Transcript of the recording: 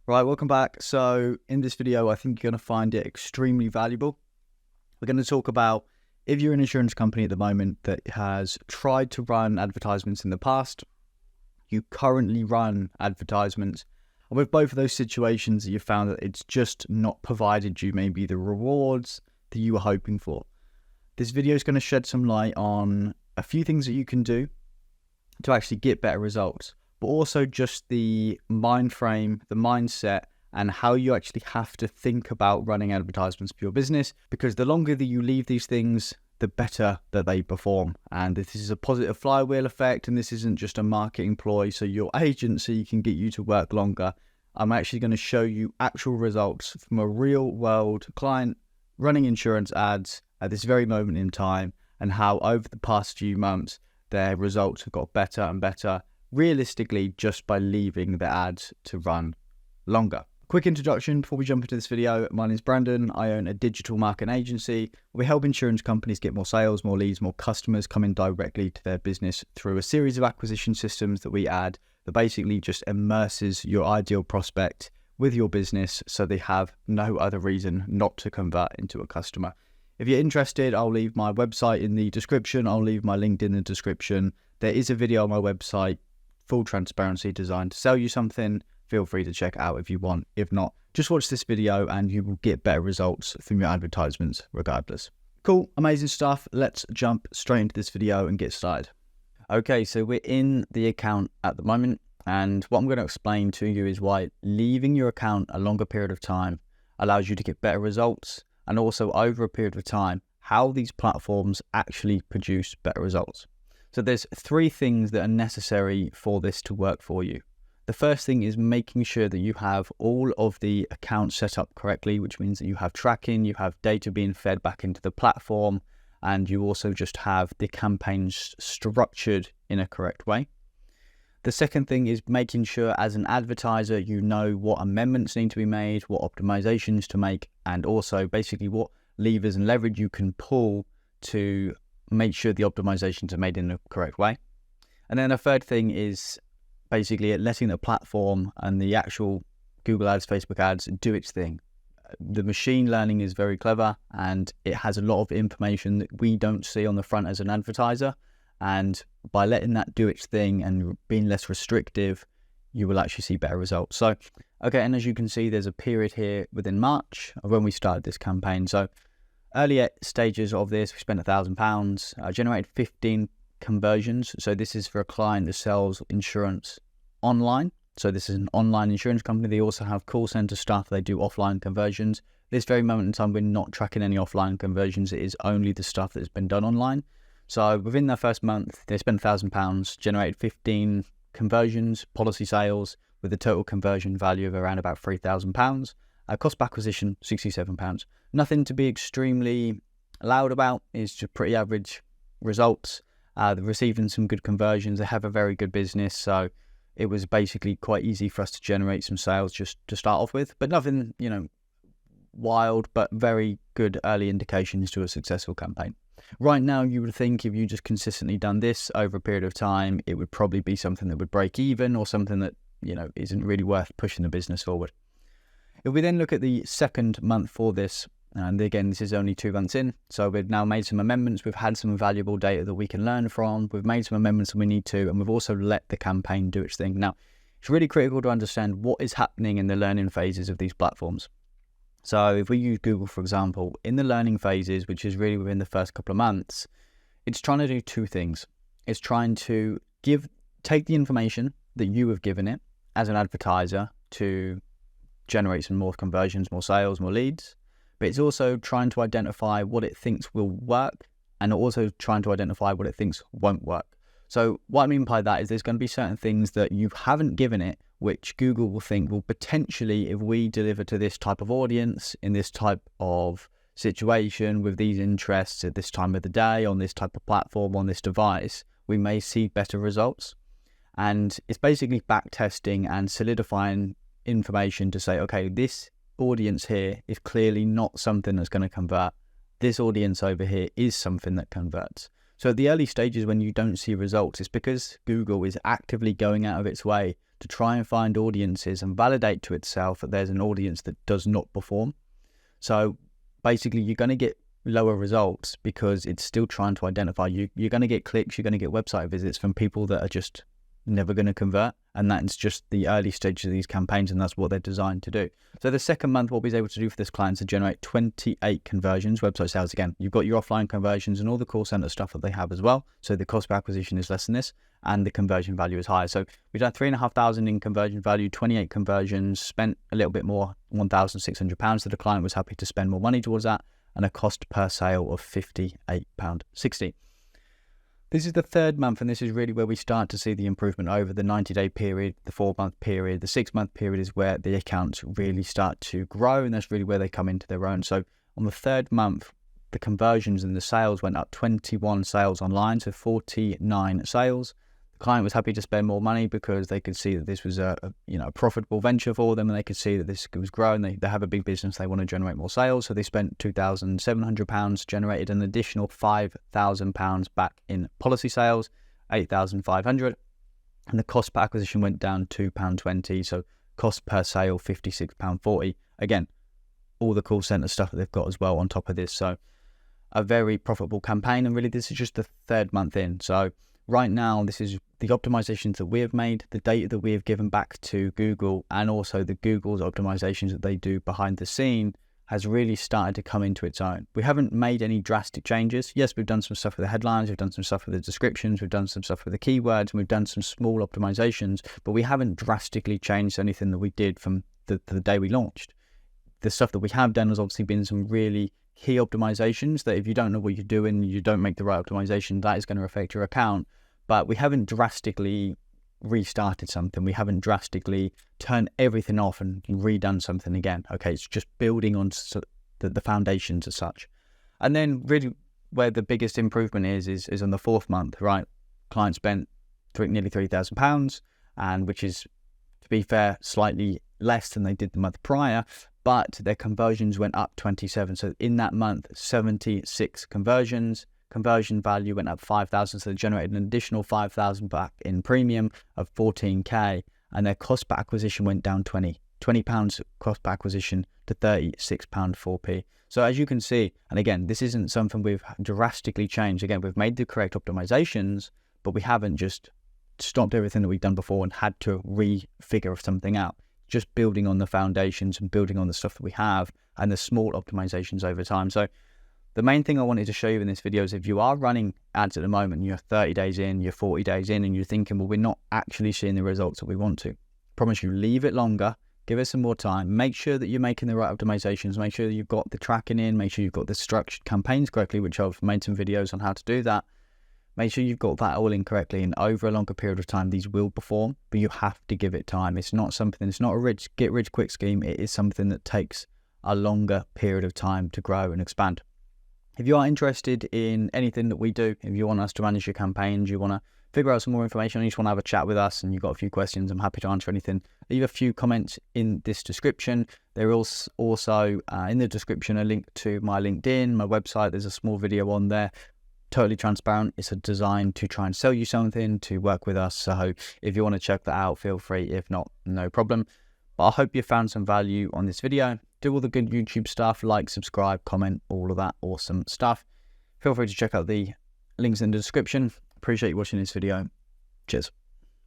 Right, welcome back. So in this video, I think you're going to find it extremely valuable. We're going to talk about if you're an insurance company at the moment that has tried to run advertisements in the past, you currently run advertisements, and with both of those situations, you found that it's just not provided you maybe the rewards that you were hoping for. This video is going to shed some light on a few things that you can do to actually get better results, but also just the mind frame, the mindset, and how you actually have to think about running advertisements for your business, because the longer that you leave these things, the better that they perform. And this is a positive flywheel effect, and this isn't just a marketing ploy so your agency can get you to work longer. I'm actually going to show you actual results from a real world client running insurance ads at this very moment in time, and how over the past few months their results have got better and better realistically just by leaving the ads to run longer. Quick introduction before we jump into this video. My name is Brandon. I own a digital marketing agency. We help insurance companies get more sales, more leads, more customers coming directly to their business through a series of acquisition systems that we add that basically just immerses your ideal prospect with your business so they have no other reason not to convert into a customer. If you're interested, I'll leave my website in the description. I'll leave my LinkedIn in the description. There is a video on my website, full transparency, designed to sell you something. Feel free to check it out if you want. If not, just watch this video and you will get better results from your advertisements regardless. Cool, amazing stuff. Let's jump straight into this video and get started. Okay, so we're in the account at the moment, and what I'm going to explain to you is why leaving your account a longer period of time allows you to get better results, and also over a period of time, how these platforms actually produce better results. So there's three things that are necessary for this to work for you. The first thing is making sure that you have all of the accounts set up correctly, which means that you have tracking, you have data being fed back into the platform, and you also just have the campaigns structured in a correct way. The second thing is making sure as an advertiser, you know what amendments need to be made, what optimizations to make, and also basically what levers and leverage you can pull to make sure the optimizations are made in the correct way. And then the third thing is basically letting the platform and the actual Google Ads, Facebook ads do its thing. The machine learning is very clever, and it has a lot of information that we don't see on the front as an advertiser. And by letting that do its thing and being less restrictive, you will actually see better results. So, okay, and as you can see, there's a period here within March of when we started this campaign. So earlier stages of this, we spent £1,000, generated 15 conversions. So this is for a client that sells insurance online. So this is an online insurance company. They also have call center staff. They do offline conversions. This very moment in time, we're not tracking any offline conversions. It is only the stuff that's been done online. So within their first month, they spent £1,000, generated 15 conversions, policy sales, with a total conversion value of around about £3,000. Cost per acquisition, £67. Nothing to be extremely loud about. It's just pretty average results. They're receiving some good conversions. They have a very good business. So it was basically quite easy for us to generate some sales just to start off with, but nothing, wild, but very good early indications to a successful campaign. Right now, you would think if you just consistently done this over a period of time, it would probably be something that would break even, or something that, isn't really worth pushing the business forward. If we then look at the second month for this, and again, this is only 2 months in, so we've now made some amendments. We've had some valuable data that we can learn from. We've made some amendments that we need to, and we've also let the campaign do its thing. Now, it's really critical to understand what is happening in the learning phases of these platforms. So if we use Google, for example, in the learning phases, which is really within the first couple of months, it's trying to do two things. It's trying to take the information that you have given it as an advertiser to generate some more conversions, more sales, more leads. But it's also trying to identify what it thinks will work, and also trying to identify what it thinks won't work. So what I mean by that is there's going to be certain things that you haven't given it, which Google will think will potentially, if we deliver to this type of audience, in this type of situation, with these interests at this time of the day, on this type of platform, on this device, we may see better results. And it's basically back testing and solidifying information to say, okay, this audience here is clearly not something that's going to convert. This audience over here is something that converts. So at the early stages when you don't see results, it's because Google is actively going out of its way to try and find audiences and validate to itself that there's an audience that does not perform. So basically, you're going to get lower results because it's still trying to identify you. You're going to get clicks, you're going to get website visits from people that are just never going to convert. And that's just the early stages of these campaigns, and that's what they're designed to do. So the second month, what we was able to do for this client is to generate 28 conversions, website sales. Again, you've got your offline conversions and all the call center stuff that they have as well. So the cost per acquisition is less than this, and the conversion value is higher. So we've done 3,500 in conversion value, 28 conversions, spent a little bit more, £1,600. So the client was happy to spend more money towards that, and a cost per sale of £58.60. This is the third month, and this is really where we start to see the improvement over the 90-day period, the 4-month period. The 6-month period is where the accounts really start to grow, and that's really where they come into their own. So on the third month, the conversions and the sales went up 21 sales online, so 49 sales. The client was happy to spend more money because they could see that this was a profitable venture for them, and they could see that this was growing. They have a big business, they want to generate more sales, so they spent £2,700, generated an additional £5,000 back in policy sales, £8,500, and the cost per acquisition went down £2.20, so cost per sale £56.40. Again, all the call center stuff that they've got as well on top of this, so a very profitable campaign. And really, this is just the third month in. So right now, this is the optimizations that we have made, the data that we have given back to Google, and also the Google's optimizations that they do behind the scene has really started to come into its own. We haven't made any drastic changes. Yes, we've done some stuff with the headlines, we've done some stuff with the descriptions, we've done some stuff with the keywords, and we've done some small optimizations, but we haven't drastically changed anything that we did from the day we launched. The stuff that we have done has obviously been some really key optimizations that if you don't know what you're doing, you don't make the right optimization, that is going to affect your account. But we haven't drastically restarted something. We haven't drastically turned everything off and redone something again. Okay, it's just building on the foundations as such. And then really where the biggest improvement is on the 4th month, right? Client spent nearly £3,000, and which is, to be fair, slightly less than they did the month prior, but their conversions went up 27. So in that month, 76 conversions. Conversion value went up 5,000, so they generated an additional 5,000 back in premium of 14k, and their cost per acquisition went down £20 cost per acquisition to £36.4p. So as you can see, and again, this isn't something we've drastically changed. Again, we've made the correct optimizations, but we haven't just stopped everything that we've done before and had to refigure something out. Just building on the foundations and building on the stuff that we have and the small optimizations over time. So the main thing I wanted to show you in this video is if you are running ads at the moment, you're 30 days in, you're 40 days in, and you're thinking, well, we're not actually seeing the results that we want to. Promise you, leave it longer, give it some more time, make sure that you're making the right optimizations, make sure that you've got the tracking in, make sure you've got the structured campaigns correctly, which I've made some videos on how to do that. Make sure you've got that all in correctly, and over a longer period of time, these will perform, but you have to give it time. It's not a get rich quick scheme. It is something that takes a longer period of time to grow and expand. If you are interested in anything that we do, if you want us to manage your campaigns, you want to figure out some more information, or you just want to have a chat with us and you've got a few questions, I'm happy to answer anything. Leave a few comments in this description. There is also in the description a link to my LinkedIn, my website. There's a small video on there. Totally transparent. It's designed to try and sell you something, to work with us. So if you want to check that out, feel free. If not, no problem. But I hope you found some value on this video. Do all the good YouTube stuff, like, subscribe, comment, all of that awesome stuff. Feel free to check out the links in the description. Appreciate you watching this video. Cheers.